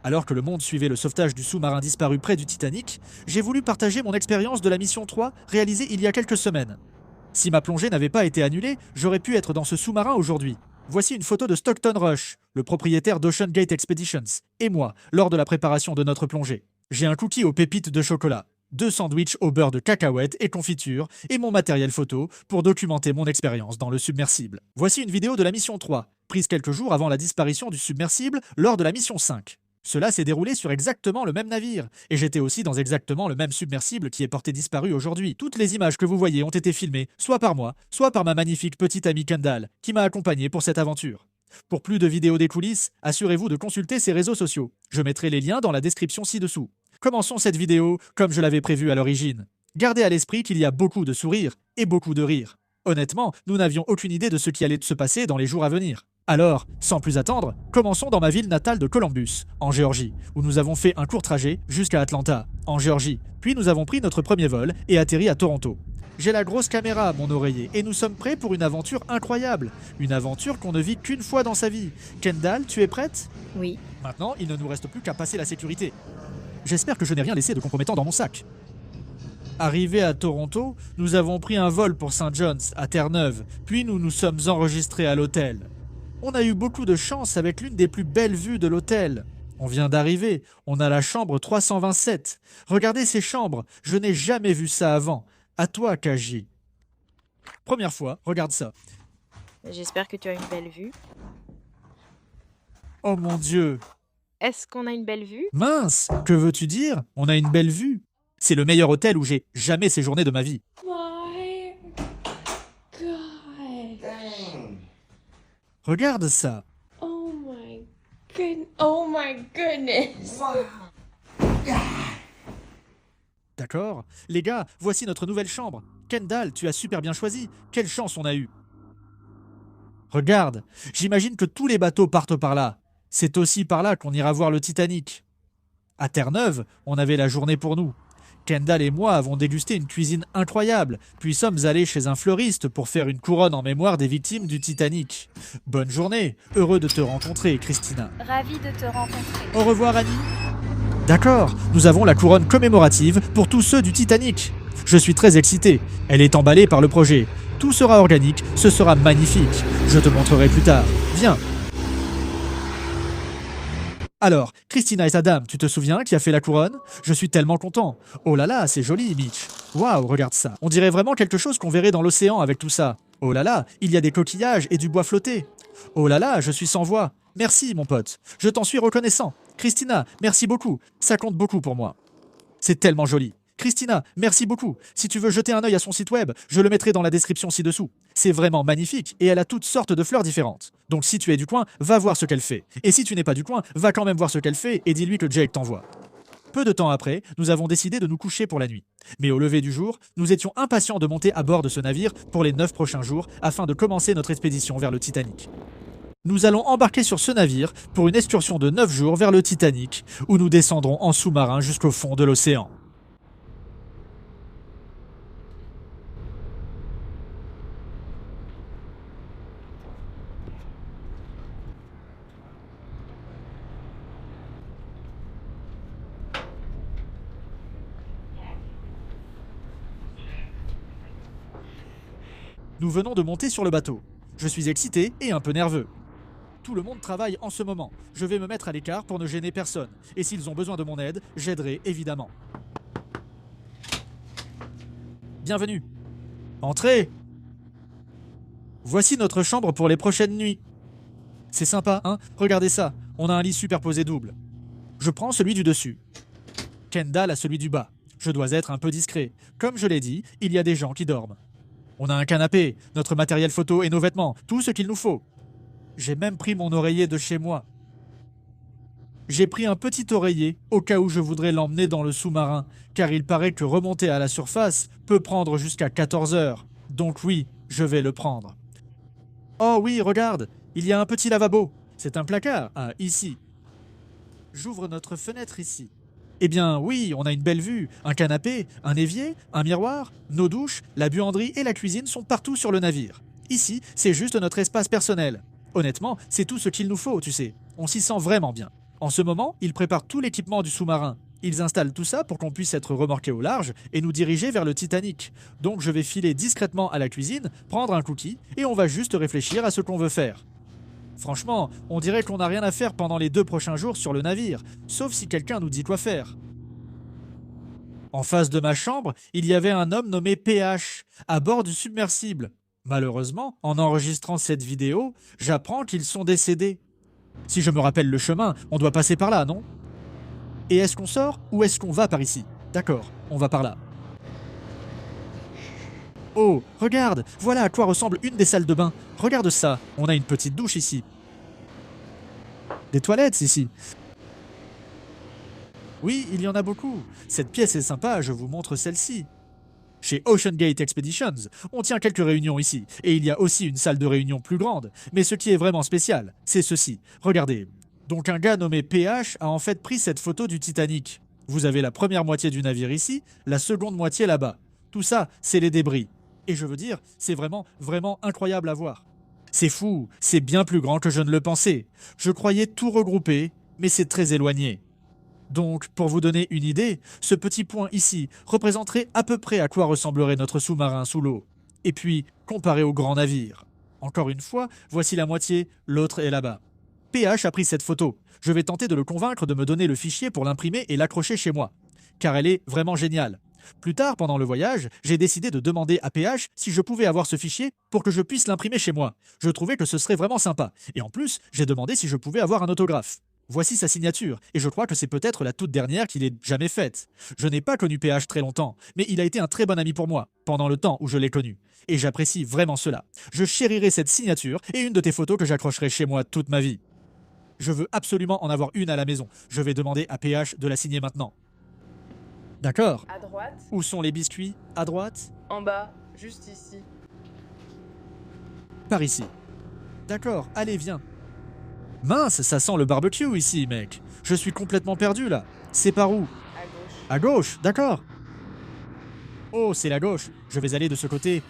Alors que le monde suivait le sauvetage du sous-marin disparu près du Titanic, j'ai voulu partager mon expérience de la mission 3 réalisée il y a quelques semaines. Si ma plongée n'avait pas été annulée, j'aurais pu être dans ce sous-marin aujourd'hui. Voici une photo de Stockton Rush, le propriétaire d'Ocean Gate Expeditions, et moi, lors de la préparation de notre plongée. J'ai un cookie aux pépites de chocolat, 2 sandwichs au beurre de cacahuètes et confiture, et mon matériel photo pour documenter mon expérience dans le submersible. Voici une vidéo de la mission 3, prise quelques jours avant la disparition du submersible lors de la mission 5. Cela s'est déroulé sur exactement le même navire, et j'étais aussi dans exactement le même submersible qui est porté disparu aujourd'hui. Toutes les images que vous voyez ont été filmées, soit par moi, soit par ma magnifique petite amie Kendall, qui m'a accompagné pour cette aventure. Pour plus de vidéos des coulisses, assurez-vous de consulter ses réseaux sociaux. Je mettrai les liens dans la description ci-dessous. Commençons cette vidéo comme je l'avais prévu à l'origine. Gardez à l'esprit qu'il y a beaucoup de sourires et beaucoup de rires. Honnêtement, nous n'avions aucune idée de ce qui allait se passer dans les jours à venir. Alors, sans plus attendre, commençons dans ma ville natale de Columbus, en Géorgie, où nous avons fait un court trajet jusqu'à Atlanta, en Géorgie. Puis nous avons pris notre premier vol et atterri à Toronto. J'ai la grosse caméra, mon oreiller, et nous sommes prêts pour une aventure incroyable. Une aventure qu'on ne vit qu'une fois dans sa vie. Kendall, tu es prête? Oui. Maintenant, il ne nous reste plus qu'à passer la sécurité. J'espère que je n'ai rien laissé de compromettant dans mon sac. Arrivé à Toronto, nous avons pris un vol pour St. John's, à Terre-Neuve, puis nous nous sommes enregistrés à l'hôtel. On a eu beaucoup de chance avec l'une des plus belles vues de l'hôtel. On vient d'arriver, on a la chambre 327. Regardez ces chambres, je n'ai jamais vu ça avant. À toi, Kaji. Première fois, regarde ça. J'espère que tu as une belle vue. Oh mon Dieu. Est-ce qu'on a une belle vue? Mince, que veux-tu dire? On a une belle vue. C'est le meilleur hôtel où j'ai jamais séjourné de ma vie. My God. Regarde ça. Oh my goodness. D'accord. Les gars, voici notre nouvelle chambre. Kendall, tu as super bien choisi. Quelle chance on a eue. Regarde, j'imagine que tous les bateaux partent par là. C'est aussi par là qu'on ira voir le Titanic. À Terre-Neuve, on avait la journée pour nous. Kendall et moi avons dégusté une cuisine incroyable, puis sommes allés chez un fleuriste pour faire une couronne en mémoire des victimes du Titanic. Bonne journée, heureux de te rencontrer, Christina. Ravi de te rencontrer. Au revoir, Annie. D'accord, nous avons la couronne commémorative pour tous ceux du Titanic. Je suis très excité. Elle est emballée par le projet. Tout sera organique, ce sera magnifique. Je te montrerai plus tard. Viens. Alors, Christina et sa dame, tu te souviens qui a fait la couronne? Je suis tellement content. Oh là là, c'est joli, Mitch. Waouh, regarde ça. On dirait vraiment quelque chose qu'on verrait dans l'océan avec tout ça. Oh là là, il y a des coquillages et du bois flotté. Oh là là, je suis sans voix. Merci, mon pote. Je t'en suis reconnaissant. Christina, merci beaucoup. Ça compte beaucoup pour moi. C'est tellement joli. Christina, merci beaucoup. Si tu veux jeter un œil à son site web, je le mettrai dans la description ci-dessous. C'est vraiment magnifique et elle a toutes sortes de fleurs différentes. Donc si tu es du coin, va voir ce qu'elle fait. Et si tu n'es pas du coin, va quand même voir ce qu'elle fait et dis-lui que Jake t'envoie. Peu de temps après, nous avons décidé de nous coucher pour la nuit. Mais au lever du jour, nous étions impatients de monter à bord de ce navire pour les 9 prochains jours afin de commencer notre expédition vers le Titanic. Nous allons embarquer sur ce navire pour une excursion de 9 jours vers le Titanic où nous descendrons en sous-marin jusqu'au fond de l'océan. Nous venons de monter sur le bateau. Je suis excité et un peu nerveux. Tout le monde travaille en ce moment. Je vais me mettre à l'écart pour ne gêner personne. Et s'ils ont besoin de mon aide, j'aiderai évidemment. Bienvenue. Entrez. Voici notre chambre pour les prochaines nuits. C'est sympa, hein? Regardez ça. On a un lit superposé double. Je prends celui du dessus. Kendall a celui du bas. Je dois être un peu discret. Comme je l'ai dit, il y a des gens qui dorment. On a un canapé, notre matériel photo et nos vêtements, tout ce qu'il nous faut. J'ai même pris mon oreiller de chez moi. J'ai pris un petit oreiller au cas où je voudrais l'emmener dans le sous-marin, car il paraît que remonter à la surface peut prendre jusqu'à 14 heures. Donc oui, je vais le prendre. Oh oui, regarde, il y a un petit lavabo. C'est un placard, ici. J'ouvre notre fenêtre ici. Eh bien oui, on a une belle vue, un canapé, un évier, un miroir, nos douches, la buanderie et la cuisine sont partout sur le navire. Ici, c'est juste notre espace personnel. Honnêtement, c'est tout ce qu'il nous faut, tu sais. On s'y sent vraiment bien. En ce moment, ils préparent tout l'équipement du sous-marin. Ils installent tout ça pour qu'on puisse être remorqué au large et nous diriger vers le Titanic. Donc je vais filer discrètement à la cuisine, prendre un cookie, et on va juste réfléchir à ce qu'on veut faire. Franchement, on dirait qu'on n'a rien à faire pendant les 2 prochains jours sur le navire, sauf si quelqu'un nous dit quoi faire. En face de ma chambre, il y avait un homme nommé PH, à bord du submersible. Malheureusement, en enregistrant cette vidéo, j'apprends qu'ils sont décédés. Si je me rappelle le chemin, on doit passer par là, non? Et est-ce qu'on sort ou est-ce qu'on va par ici? D'accord, on va par là. Oh, regarde, voilà à quoi ressemble une des salles de bain. Regarde ça, on a une petite douche ici. Des toilettes ici. Oui, il y en a beaucoup. Cette pièce est sympa, je vous montre celle-ci. Chez Ocean Gate Expeditions, on tient quelques réunions ici, et il y a aussi une salle de réunion plus grande. Mais ce qui est vraiment spécial, c'est ceci. Regardez. Donc un gars nommé PH a en fait pris cette photo du Titanic. Vous avez la première moitié du navire ici, la seconde moitié là-bas. Tout ça, c'est les débris. Et je veux dire, c'est vraiment, vraiment incroyable à voir. C'est fou, c'est bien plus grand que je ne le pensais. Je croyais tout regrouper, mais c'est très éloigné. Donc, pour vous donner une idée, ce petit point ici représenterait à peu près à quoi ressemblerait notre sous-marin sous l'eau. Et puis, comparé au grand navire. Encore une fois, voici la moitié, l'autre est là-bas. PH a pris cette photo. Je vais tenter de le convaincre de me donner le fichier pour l'imprimer et l'accrocher chez moi. Car elle est vraiment géniale. Plus tard, pendant le voyage, j'ai décidé de demander à PH si je pouvais avoir ce fichier pour que je puisse l'imprimer chez moi. Je trouvais que ce serait vraiment sympa. Et en plus, j'ai demandé si je pouvais avoir un autographe. Voici sa signature, et je crois que c'est peut-être la toute dernière qu'il ait jamais faite. Je n'ai pas connu PH très longtemps, mais il a été un très bon ami pour moi, pendant le temps où je l'ai connu. Et j'apprécie vraiment cela. Je chérirai cette signature et une de tes photos que j'accrocherai chez moi toute ma vie. Je veux absolument en avoir une à la maison. Je vais demander à PH de la signer maintenant. D'accord. À droite, Où sont les biscuits? À droite? en bas, juste ici. Par ici. D'accord, allez, viens. Mince, ça sent le barbecue ici, mec. Je suis complètement perdu là. C'est par où? À gauche. À gauche, d'accord. Oh, c'est la gauche. Je vais aller de ce côté.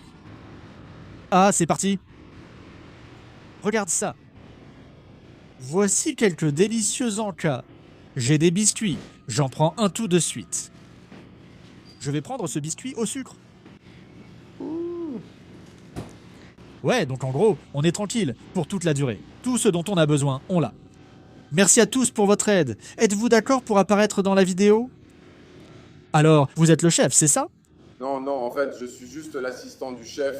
Ah, c'est parti. Regarde ça. Voici quelques délicieux encas. J'ai des biscuits. J'en prends un tout de suite. Je vais prendre ce biscuit au sucre. Ouais, donc en gros, on est tranquille pour toute la durée. Tout ce dont on a besoin, on l'a. Merci à tous pour votre aide. Êtes-vous d'accord pour apparaître dans la vidéo? Alors, vous êtes le chef, c'est ça? Non, non, en fait, je suis juste l'assistant du chef.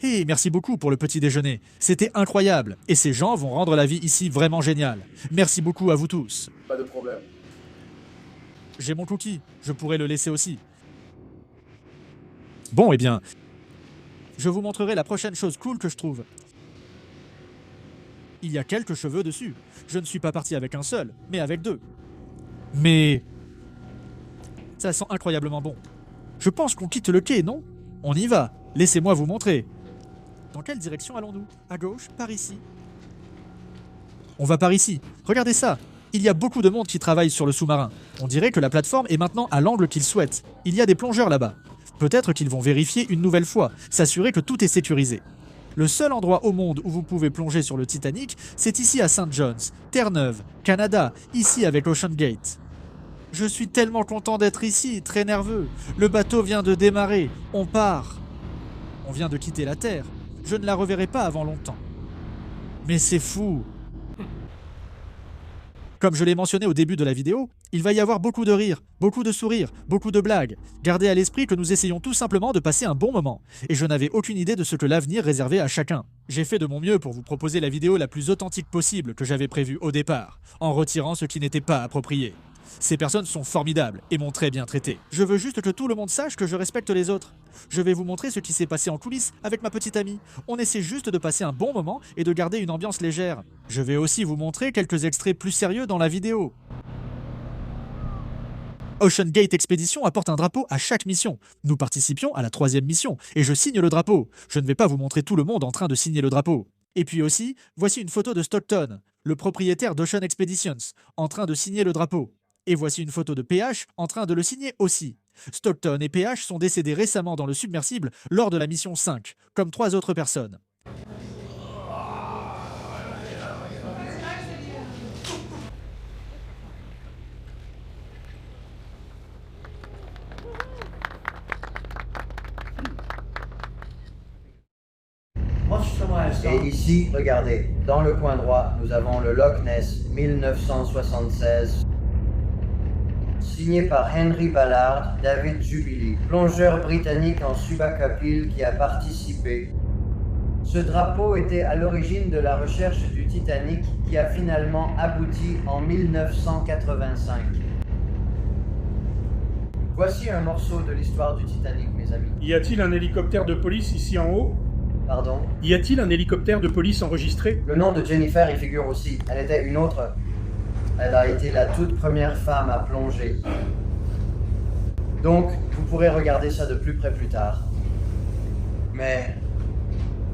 Hé, merci beaucoup pour le petit déjeuner. C'était incroyable. Et ces gens vont rendre la vie ici vraiment géniale. Merci beaucoup à vous tous. Pas de problème. J'ai mon cookie. Je pourrais le laisser aussi. Bon, eh bien, je vous montrerai la prochaine chose cool que je trouve. Il y a quelques cheveux dessus. Je ne suis pas parti avec un seul, mais avec 2. Mais ça sent incroyablement bon. Je pense qu'on quitte le quai, non? On y va. Laissez-moi vous montrer. Dans quelle direction allons-nous? À gauche? Par ici? On va par ici. Regardez ça. Il y a beaucoup de monde qui travaille sur le sous-marin. On dirait que la plateforme est maintenant à l'angle qu'ils souhaitent. Il y a des plongeurs là-bas. Peut-être qu'ils vont vérifier une nouvelle fois, s'assurer que tout est sécurisé. Le seul endroit au monde où vous pouvez plonger sur le Titanic, c'est ici à St. John's, Terre-Neuve, Canada, ici avec Ocean Gate. Je suis tellement content d'être ici, très nerveux. Le bateau vient de démarrer, on part. On vient de quitter la Terre. Je ne la reverrai pas avant longtemps. Mais c'est fou. Comme je l'ai mentionné au début de la vidéo, il va y avoir beaucoup de rires, beaucoup de sourires, beaucoup de blagues. Gardez à l'esprit que nous essayons tout simplement de passer un bon moment. Et je n'avais aucune idée de ce que l'avenir réservait à chacun. J'ai fait de mon mieux pour vous proposer la vidéo la plus authentique possible que j'avais prévue au départ, en retirant ce qui n'était pas approprié. Ces personnes sont formidables et m'ont très bien traité. Je veux juste que tout le monde sache que je respecte les autres. Je vais vous montrer ce qui s'est passé en coulisses avec ma petite amie. On essaie juste de passer un bon moment et de garder une ambiance légère. Je vais aussi vous montrer quelques extraits plus sérieux dans la vidéo. Ocean Gate Expedition apporte un drapeau à chaque mission. Nous participions à la 3e mission et je signe le drapeau. Je ne vais pas vous montrer tout le monde en train de signer le drapeau. Et puis aussi, voici une photo de Stockton, le propriétaire d'Ocean Expeditions, en train de signer le drapeau. Et voici une photo de PH en train de le signer aussi. Stockton et PH sont décédés récemment dans le submersible lors de la mission 5, comme 3 autres personnes. Et ici, regardez, dans le coin droit, nous avons le Loch Ness 1976, signé par Henry Ballard, David Jubilee, plongeur britannique en subacapile qui a participé. Ce drapeau était à l'origine de la recherche du Titanic qui a finalement abouti en 1985. Voici un morceau de l'histoire du Titanic, mes amis. Y a-t-il un hélicoptère de police ici en haut? Pardon? Y a-t-il un hélicoptère de police enregistré? Le nom de Jennifer y figure aussi. Elle était une autre. Elle a été la toute première femme à plonger. Donc, vous pourrez regarder ça de plus près plus tard. Mais,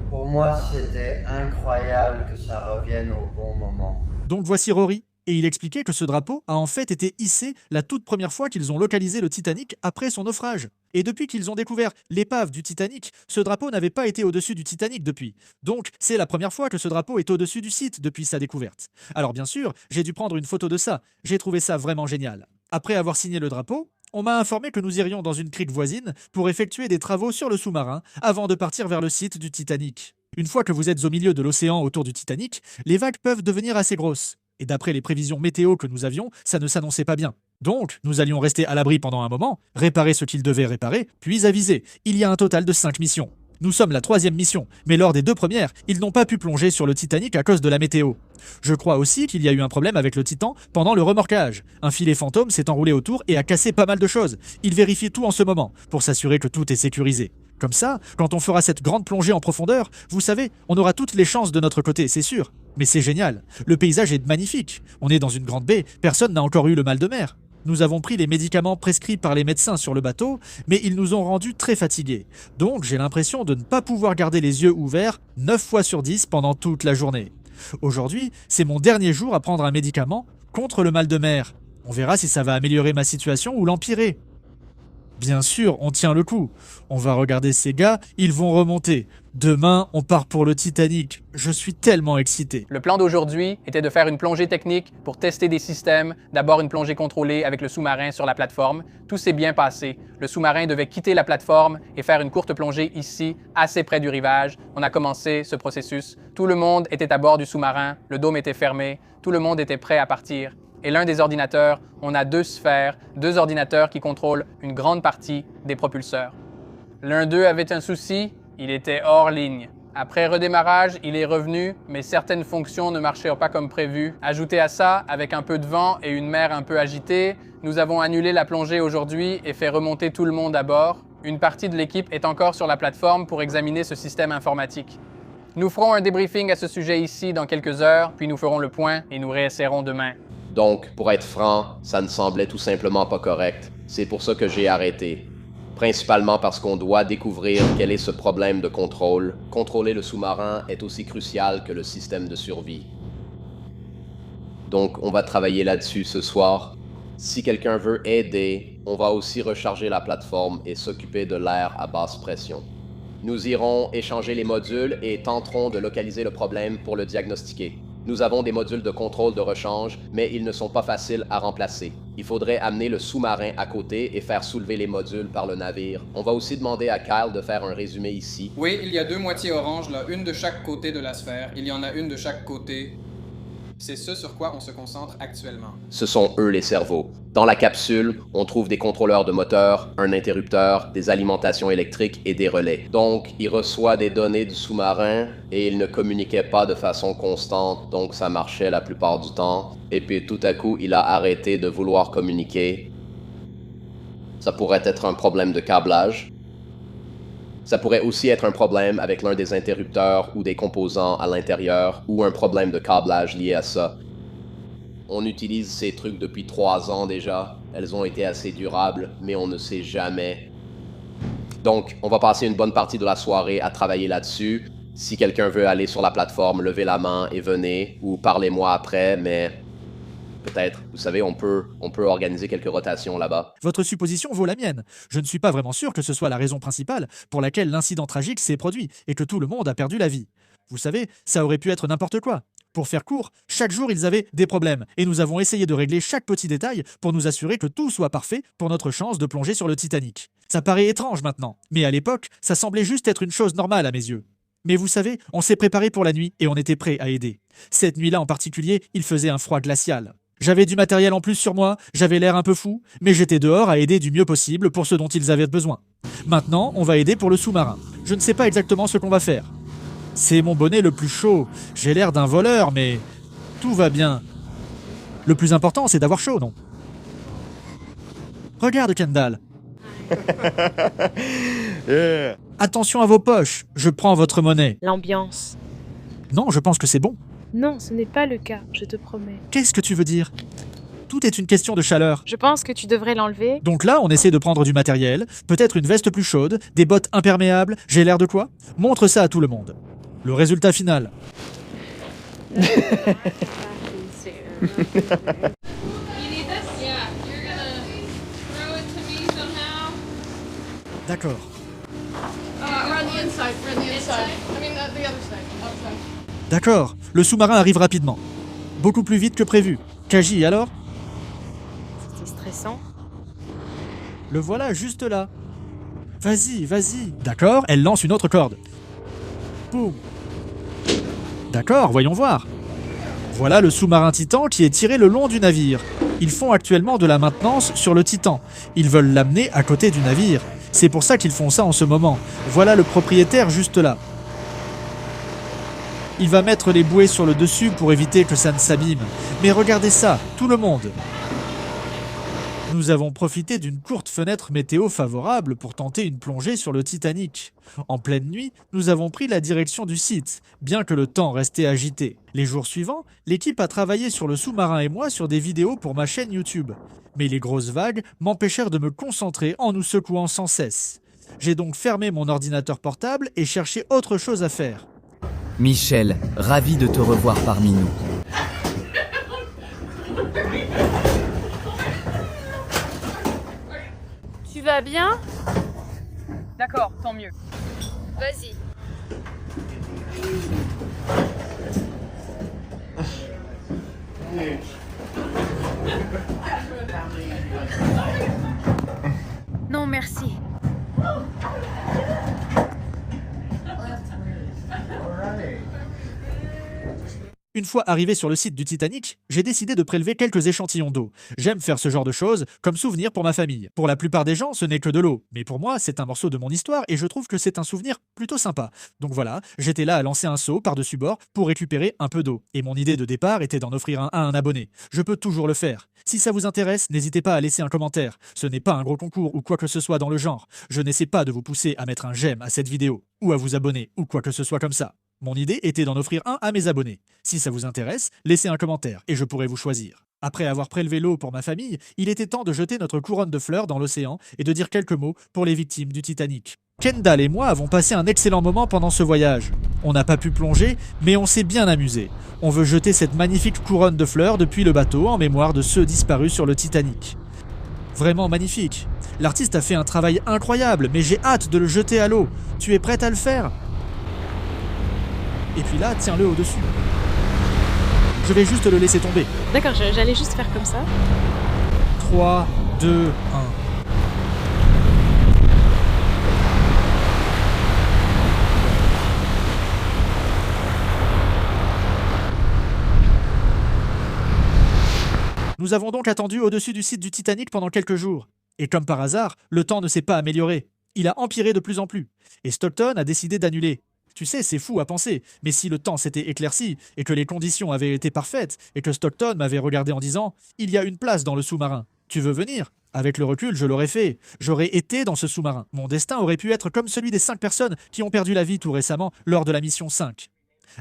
pour moi, c'était incroyable que ça revienne au bon moment. Donc voici Rory, et il expliquait que ce drapeau a en fait été hissé la toute première fois qu'ils ont localisé le Titanic après son naufrage. Et depuis qu'ils ont découvert l'épave du Titanic, ce drapeau n'avait pas été au-dessus du Titanic depuis. Donc c'est la première fois que ce drapeau est au-dessus du site depuis sa découverte. Alors bien sûr, j'ai dû prendre une photo de ça, j'ai trouvé ça vraiment génial. Après avoir signé le drapeau, on m'a informé que nous irions dans une crique voisine pour effectuer des travaux sur le sous-marin avant de partir vers le site du Titanic. Une fois que vous êtes au milieu de l'océan autour du Titanic, les vagues peuvent devenir assez grosses. Et d'après les prévisions météo que nous avions, ça ne s'annonçait pas bien. Donc, nous allions rester à l'abri pendant un moment, réparer ce qu'il devait réparer, puis aviser. Il y a un total de 5 missions. Nous sommes la 3e mission, mais lors des 2 premières, ils n'ont pas pu plonger sur le Titanic à cause de la météo. Je crois aussi qu'il y a eu un problème avec le Titan pendant le remorquage. Un filet fantôme s'est enroulé autour et a cassé pas mal de choses. Ils vérifient tout en ce moment, pour s'assurer que tout est sécurisé. Comme ça, quand on fera cette grande plongée en profondeur, vous savez, on aura toutes les chances de notre côté, c'est sûr. Mais c'est génial. Le paysage est magnifique. On est dans une grande baie, personne n'a encore eu le mal de mer. Nous avons pris les médicaments prescrits par les médecins sur le bateau, mais ils nous ont rendus très fatigués. Donc j'ai l'impression de ne pas pouvoir garder les yeux ouverts 9 fois sur 10 pendant toute la journée. Aujourd'hui, c'est mon dernier jour à prendre un médicament contre le mal de mer. On verra si ça va améliorer ma situation ou l'empirer. Bien sûr, on tient le coup. On va regarder ces gars, ils vont remonter. Demain, on part pour le Titanic. Je suis tellement excité. Le plan d'aujourd'hui était de faire une plongée technique pour tester des systèmes, d'abord une plongée contrôlée avec le sous-marin sur la plateforme. Tout s'est bien passé. Le sous-marin devait quitter la plateforme et faire une courte plongée ici, assez près du rivage. On a commencé ce processus. Tout le monde était à bord du sous-marin, le dôme était fermé, tout le monde était prêt à partir. Et l'un des ordinateurs, on a 2 sphères, 2 ordinateurs qui contrôlent une grande partie des propulseurs. L'un d'eux avait un souci, il était hors ligne. Après redémarrage, il est revenu, mais certaines fonctions ne marchaient pas comme prévu. Ajouté à ça, avec un peu de vent et une mer un peu agitée, nous avons annulé la plongée aujourd'hui et fait remonter tout le monde à bord. Une partie de l'équipe est encore sur la plateforme pour examiner ce système informatique. Nous ferons un débriefing à ce sujet ici dans quelques heures, puis nous ferons le point et nous réessaierons demain. Donc, pour être franc, ça ne semblait tout simplement pas correct. C'est pour ça que j'ai arrêté. Principalement parce qu'on doit découvrir quel est ce problème de contrôle. Contrôler le sous-marin est aussi crucial que le système de survie. Donc, on va travailler là-dessus ce soir. Si quelqu'un veut aider, on va aussi recharger la plateforme et s'occuper de l'air à basse pression. Nous irons échanger les modules et tenterons de localiser le problème pour le diagnostiquer. Nous avons des modules de contrôle de rechange, mais ils ne sont pas faciles à remplacer. Il faudrait amener le sous-marin à côté et faire soulever les modules par le navire. On va aussi demander à Kyle de faire un résumé ici. Oui, il y a 2 moitiés oranges, là, une de chaque côté de la sphère. Il y en a une de chaque côté. C'est ce sur quoi on se concentre actuellement. Ce sont eux les cerveaux. Dans la capsule, on trouve des contrôleurs de moteur, un interrupteur, des alimentations électriques et des relais. Donc, il reçoit des données du sous-marin et il ne communiquait pas de façon constante, donc ça marchait la plupart du temps. Et puis tout à coup, il a arrêté de vouloir communiquer. Ça pourrait être un problème de câblage. Ça pourrait aussi être un problème avec l'un des interrupteurs ou des composants à l'intérieur, ou un problème de câblage lié à ça. On utilise ces trucs depuis 3 ans déjà. Elles ont été assez durables, mais on ne sait jamais. Donc, on va passer une bonne partie de la soirée à travailler là-dessus. Si quelqu'un veut aller sur la plateforme, levez la main et venez, ou parlez-moi après, mais peut-être, vous savez, on peut organiser quelques rotations là-bas. Votre supposition vaut la mienne. Je ne suis pas vraiment sûr que ce soit la raison principale pour laquelle l'incident tragique s'est produit et que tout le monde a perdu la vie. Vous savez, ça aurait pu être n'importe quoi. Pour faire court, chaque jour ils avaient des problèmes et nous avons essayé de régler chaque petit détail pour nous assurer que tout soit parfait pour notre chance de plonger sur le Titanic. Ça paraît étrange maintenant, mais à l'époque, ça semblait juste être une chose normale à mes yeux. Mais vous savez, on s'est préparé pour la nuit et on était prêt à aider. Cette nuit-là en particulier, il faisait un froid glacial. J'avais du matériel en plus sur moi, j'avais l'air un peu fou, mais j'étais dehors à aider du mieux possible pour ce dont ils avaient besoin. Maintenant, on va aider pour le sous-marin. Je ne sais pas exactement ce qu'on va faire. C'est mon bonnet le plus chaud. J'ai l'air d'un voleur, mais tout va bien. Le plus important, c'est d'avoir chaud, non? Regarde, Kendall. Attention à vos poches, je prends votre monnaie. L'ambiance. Non, je pense que c'est bon. Non, ce n'est pas le cas, je te promets. Qu'est-ce que tu veux dire? Tout est une question de chaleur. Je pense que tu devrais l'enlever. Donc là, on essaie de prendre du matériel, peut-être une veste plus chaude, des bottes imperméables, j'ai l'air de quoi? Montre ça à tout le monde. Le résultat final. D'accord. D'accord, le sous-marin arrive rapidement. Beaucoup plus vite que prévu. Kaji, alors? C'est stressant. Le voilà juste là. Vas-y, vas-y. D'accord, elle lance une autre corde. Boum. D'accord, voyons voir. Voilà le sous-marin Titan qui est tiré le long du navire. Ils font actuellement de la maintenance sur le Titan. Ils veulent l'amener à côté du navire. C'est pour ça qu'ils font ça en ce moment. Voilà le propriétaire juste là. Il va mettre les bouées sur le dessus pour éviter que ça ne s'abîme. Mais regardez ça, tout le monde. Nous avons profité d'une courte fenêtre météo favorable pour tenter une plongée sur le Titanic. En pleine nuit, nous avons pris la direction du site, bien que le temps restait agité. Les jours suivants, l'équipe a travaillé sur le sous-marin et moi sur des vidéos pour ma chaîne YouTube. Mais les grosses vagues m'empêchèrent de me concentrer en nous secouant sans cesse. J'ai donc fermé mon ordinateur portable et cherché autre chose à faire. Michel, ravi de te revoir parmi nous. Tu vas bien? D'accord, tant mieux. Vas-y. Non, merci. Une fois arrivé sur le site du Titanic, j'ai décidé de prélever quelques échantillons d'eau. J'aime faire ce genre de choses comme souvenir pour ma famille. Pour la plupart des gens, ce n'est que de l'eau. Mais pour moi, c'est un morceau de mon histoire et je trouve que c'est un souvenir plutôt sympa. Donc voilà, j'étais là à lancer un seau par-dessus bord pour récupérer un peu d'eau. Et mon idée de départ était d'en offrir un à un abonné. Je peux toujours le faire. Si ça vous intéresse, n'hésitez pas à laisser un commentaire. Ce n'est pas un gros concours ou quoi que ce soit dans le genre. Je n'essaie pas de vous pousser à mettre un j'aime à cette vidéo, ou à vous abonner, ou quoi que ce soit comme ça. Mon idée était d'en offrir un à mes abonnés. Si ça vous intéresse, laissez un commentaire et je pourrai vous choisir. Après avoir prélevé l'eau pour ma famille, il était temps de jeter notre couronne de fleurs dans l'océan et de dire quelques mots pour les victimes du Titanic. Kendall et moi avons passé un excellent moment pendant ce voyage. On n'a pas pu plonger, mais on s'est bien amusé. On veut jeter cette magnifique couronne de fleurs depuis le bateau en mémoire de ceux disparus sur le Titanic. Vraiment magnifique. L'artiste a fait un travail incroyable, mais j'ai hâte de le jeter à l'eau. Tu es prête à le faire ? Et puis là, tiens-le au-dessus. Je vais juste le laisser tomber. D'accord, j'allais juste faire comme ça. 3, 2, 1. Nous avons donc attendu au-dessus du site du Titanic pendant quelques jours. Et comme par hasard, le temps ne s'est pas amélioré. Il a empiré de plus en plus. Et Stockton a décidé d'annuler. Tu sais, c'est fou à penser, mais si le temps s'était éclairci, et que les conditions avaient été parfaites, et que Stockton m'avait regardé en disant « Il y a une place dans le sous-marin. Tu veux venir ?» Avec le recul, je l'aurais fait. J'aurais été dans ce sous-marin. Mon destin aurait pu être comme celui des 5 personnes qui ont perdu la vie tout récemment lors de la mission 5.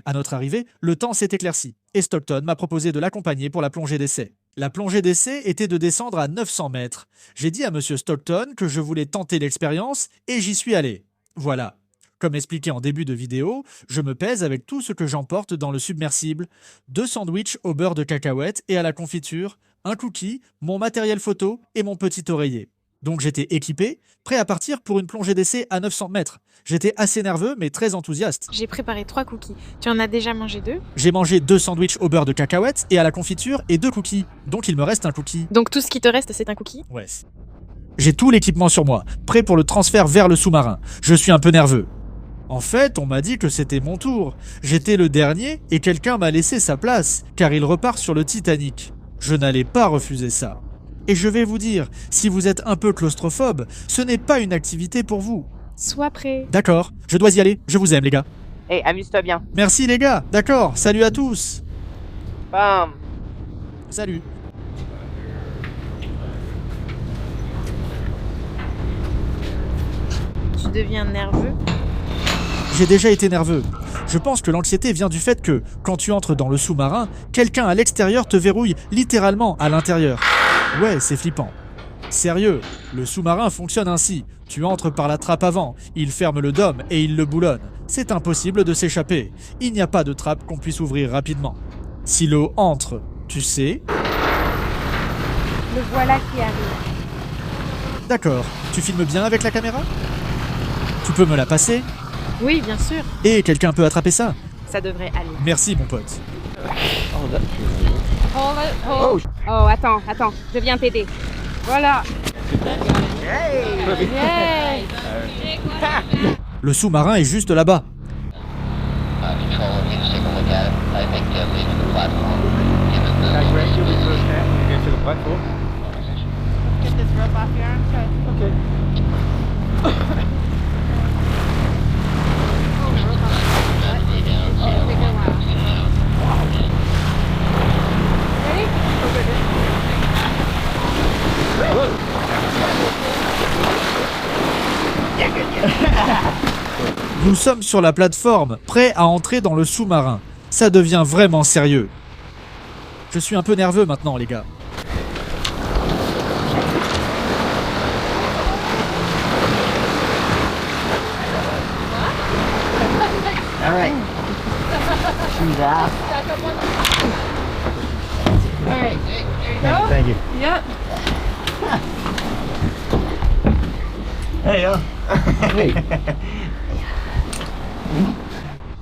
À notre arrivée, le temps s'est éclairci, et Stockton m'a proposé de l'accompagner pour la plongée d'essai. La plongée d'essai était de descendre à 900 mètres. J'ai dit à M. Stockton que je voulais tenter l'expérience, et j'y suis allé. Voilà. Comme expliqué en début de vidéo, je me pèse avec tout ce que j'emporte dans le submersible, 2 sandwichs au beurre de cacahuète et à la confiture, un cookie, mon matériel photo et mon petit oreiller. Donc j'étais équipé, prêt à partir pour une plongée d'essai à 900 mètres. J'étais assez nerveux mais très enthousiaste. J'ai préparé 3 cookies. Tu en as déjà mangé 2? J'ai mangé 2 sandwichs au beurre de cacahuète et à la confiture et 2 cookies. Donc il me reste un cookie. Donc tout ce qui te reste, c'est un cookie? Ouais. J'ai tout l'équipement sur moi, prêt pour le transfert vers le sous-marin. Je suis un peu nerveux. En fait, on m'a dit que c'était mon tour. J'étais le dernier et quelqu'un m'a laissé sa place, car il repart sur le Titanic. Je n'allais pas refuser ça. Et je vais vous dire, si vous êtes un peu claustrophobe, ce n'est pas une activité pour vous. Sois prêt. D'accord, je dois y aller. Je vous aime, les gars. Hey, amuse-toi bien. Merci, les gars. D'accord, salut à tous. Bam. Salut. Tu deviens nerveux. J'ai déjà été nerveux. Je pense que l'anxiété vient du fait que, quand tu entres dans le sous-marin, quelqu'un à l'extérieur te verrouille littéralement à l'intérieur. Ouais, c'est flippant. Sérieux, le sous-marin fonctionne ainsi. Tu entres par la trappe avant, il ferme le dôme et il le boulonne. C'est impossible de s'échapper. Il n'y a pas de trappe qu'on puisse ouvrir rapidement. Si l'eau entre, tu sais... Le voilà qui arrive. D'accord, tu filmes bien avec la caméra? Tu peux me la passer? Oui, bien sûr. Et quelqu'un peut attraper ça? Ça devrait aller. Merci, mon pote. Oh, attends, je viens t'aider. Voilà. Hey. Le sous-marin est juste là-bas. Nous sommes sur la plateforme, prêts à entrer dans le sous-marin. Ça devient vraiment sérieux. Je suis un peu nerveux maintenant, les gars. All right. Shoes off. All right. Thank you. Yep. Hey, yo. Hey.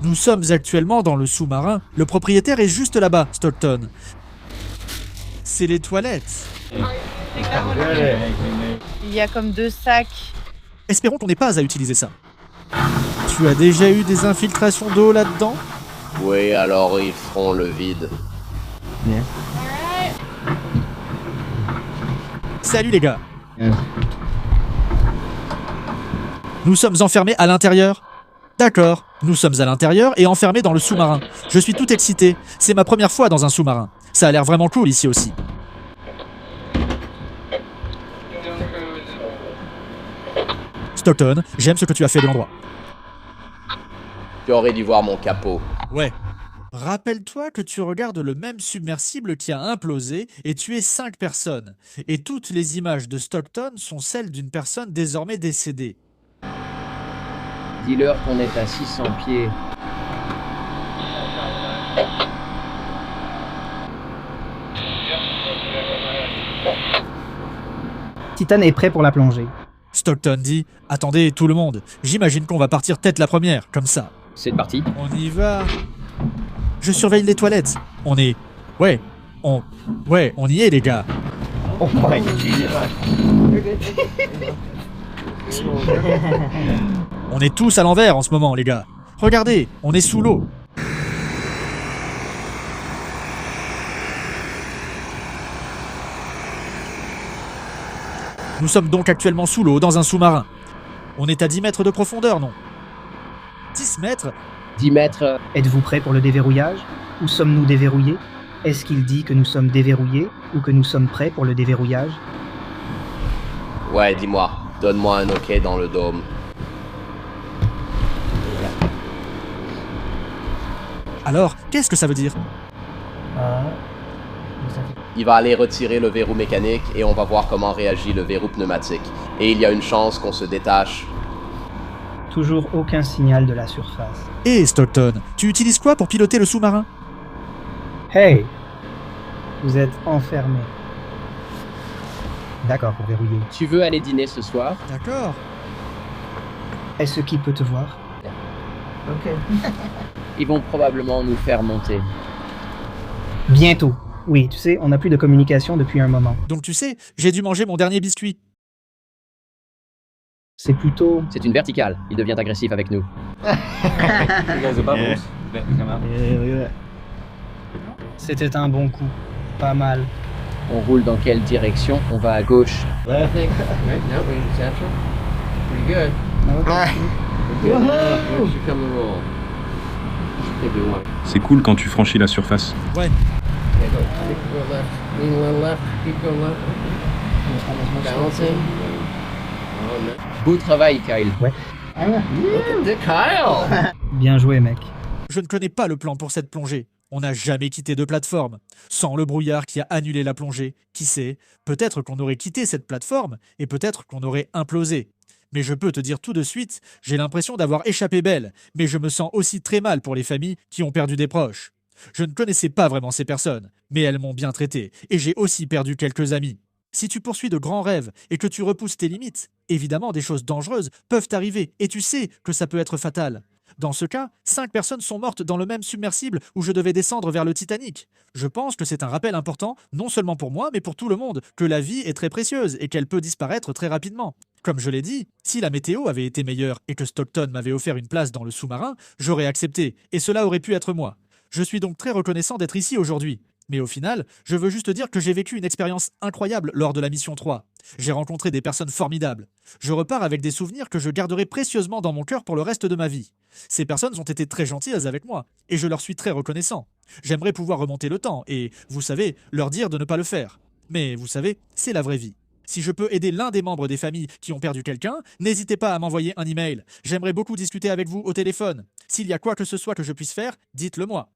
Nous sommes actuellement dans le sous-marin. Le propriétaire est juste là-bas, Stockton. C'est les toilettes. Il y a comme 2 sacs. Espérons qu'on n'ait pas à utiliser ça. Tu as déjà eu des infiltrations d'eau là-dedans? Oui, alors ils feront le vide. Yeah. Salut les gars. Nous sommes enfermés à l'intérieur? D'accord, nous sommes à l'intérieur et enfermés dans le sous-marin. Je suis tout excité. C'est ma première fois dans un sous-marin. Ça a l'air vraiment cool ici aussi. Stockton, j'aime ce que tu as fait de l'endroit. Tu aurais dû voir mon capot. Ouais. Rappelle-toi que tu regardes le même submersible qui a implosé et tué 5 personnes. Et toutes les images de Stockton sont celles d'une personne désormais décédée. Dis-leur qu'on est à 600 pieds. Titan est prêt pour la plongée. Stockton dit « Attendez, tout le monde, j'imagine qu'on va partir tête la première, comme ça. » C'est parti. On y va. Je surveille les toilettes. On est... Ouais, on y est, les gars. Oh my On est tous à l'envers en ce moment, les gars. Regardez, on est sous l'eau. Nous sommes donc actuellement sous l'eau dans un sous-marin. On est à 10 mètres de profondeur, non? 10 mètres? 10 mètres. Êtes-vous prêt pour le déverrouillage? Ou sommes-nous déverrouillés? Est-ce qu'il dit que nous sommes déverrouillés ou que nous sommes prêts pour le déverrouillage? Ouais, dis-moi. Donne-moi un OK dans le dôme. Alors, qu'est-ce que ça veut dire? Il va aller retirer le verrou mécanique et on va voir comment réagit le verrou pneumatique. Et il y a une chance qu'on se détache. Toujours aucun signal de la surface. Hé, Stockton, tu utilises quoi pour piloter le sous-marin? Hey! Vous êtes enfermé. D'accord, pour verrouiller. Tu veux aller dîner ce soir? D'accord. Est-ce qui peut te voir? Ok. Ils vont probablement nous faire monter. Bientôt. Oui, tu sais, on n'a plus de communication depuis un moment. Donc tu sais, j'ai dû manger mon dernier biscuit. C'est plutôt... C'est une verticale. Il devient agressif avec nous. C'était un bon coup. Pas mal. On roule dans quelle direction? On va à gauche. C'est cool quand tu franchis la surface. Ouais. Beau travail, Kyle. Ouais. Kyle! Bien joué, mec. Je ne connais pas le plan pour cette plongée. On n'a jamais quitté de plateforme. Sans le brouillard qui a annulé la plongée, qui sait, peut-être qu'on aurait quitté cette plateforme et peut-être qu'on aurait implosé. Mais je peux te dire tout de suite, j'ai l'impression d'avoir échappé belle, mais je me sens aussi très mal pour les familles qui ont perdu des proches. Je ne connaissais pas vraiment ces personnes, mais elles m'ont bien traité, et j'ai aussi perdu quelques amis. Si tu poursuis de grands rêves et que tu repousses tes limites, évidemment des choses dangereuses peuvent arriver, et tu sais que ça peut être fatal. Dans ce cas, 5 personnes sont mortes dans le même submersible où je devais descendre vers le Titanic. Je pense que c'est un rappel important, non seulement pour moi, mais pour tout le monde, que la vie est très précieuse et qu'elle peut disparaître très rapidement. Comme je l'ai dit, si la météo avait été meilleure et que Stockton m'avait offert une place dans le sous-marin, j'aurais accepté, et cela aurait pu être moi. Je suis donc très reconnaissant d'être ici aujourd'hui. Mais au final, je veux juste dire que j'ai vécu une expérience incroyable lors de la mission 3. J'ai rencontré des personnes formidables. Je repars avec des souvenirs que je garderai précieusement dans mon cœur pour le reste de ma vie. Ces personnes ont été très gentilles avec moi, et je leur suis très reconnaissant. J'aimerais pouvoir remonter le temps et, vous savez, leur dire de ne pas le faire. Mais vous savez, c'est la vraie vie. Si je peux aider l'un des membres des familles qui ont perdu quelqu'un, n'hésitez pas à m'envoyer un email. J'aimerais beaucoup discuter avec vous au téléphone. S'il y a quoi que ce soit que je puisse faire, dites-le moi.